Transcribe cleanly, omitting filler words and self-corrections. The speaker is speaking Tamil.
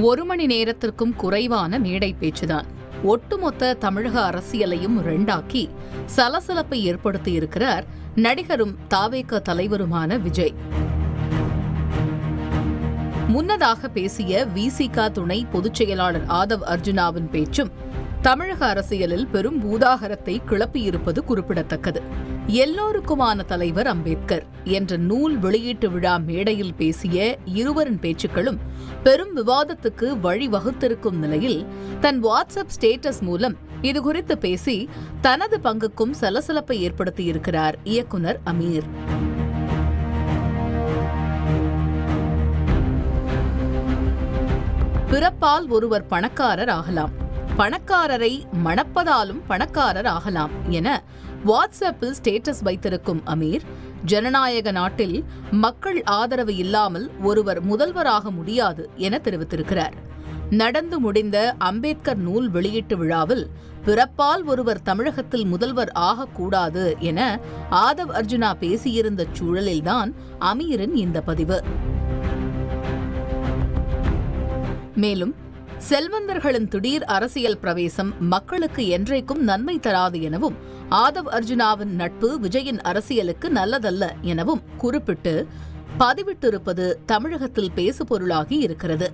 1 மணி நேரத்திற்கும் குறைவான மேடை பேச்சுதான் ஒட்டுமொத்த தமிழக அரசியலையும் ரெண்டாக்கி சலசலப்பை ஏற்படுத்தியிருக்கிறார் நடிகரும் தாவேக தலைவருமான விஜய். முன்னதாக பேசிய விசிக துணை பொதுச் செயலாளர் ஆதவ் அர்ஜுனாவின் பேச்சும் தமிழக அரசியலில் பெரும் பூதாகரத்தை கிளப்பியிருப்பது குறிப்பிடத்தக்கது. எல்லோருக்குமான தலைவர் அம்பேத்கர் என்ற நூல் வெளியீட்டு விழா மேடையில் பேசிய இருவரின் பேச்சுக்களும் பெரும் விவாதத்துக்கு வழிவகுத்திருக்கும் நிலையில் தன் வாட்ஸ்அப் ஸ்டேட்டஸ் மூலம் இதுகுறித்து பேசி தனது பங்குக்கும் சலசலப்பை ஏற்படுத்தியிருக்கிறார் இயக்குனர் அமீர். பிறப்பால் ஒருவர் பணக்காரர் ஆகலாம், பணக்காரரை மணப்பதாலும் பணக்காரர் ஆகலாம் என வாட்ஸ்அப்பில் ஸ்டேட்டஸ் வைத்திருக்கும் அமீர், ஜனநாயக நாட்டில் மக்கள் ஆதரவு இல்லாமல் ஒருவர் முதல்வராக முடியாது என தெரிவித்திருக்கிறார். நடந்து முடிந்த அம்பேத்கர் நூல் வெளியீட்டு விழாவில் பிறப்பால் ஒருவர் தமிழகத்தில் முதல்வர் ஆகக்கூடாது என ஆதவ் அர்ஜுனா பேசியிருந்த சூழலில்தான் அமீரின் இந்த பதிவு. மேலும் செல்வந்தர்களின் திடீர் அரசியல் பிரவேசம் மக்களுக்கு என்றைக்கும் நன்மை தராது எனவும் ஆதவ் அர்ஜுனாவின் நட்பு விஜயின் அரசியலுக்கு நல்லதல்ல எனவும் குறிப்பிட்டு பதிவிட்டிருப்பது தமிழகத்தில் பேசுபொருளாகி இருக்கிறது.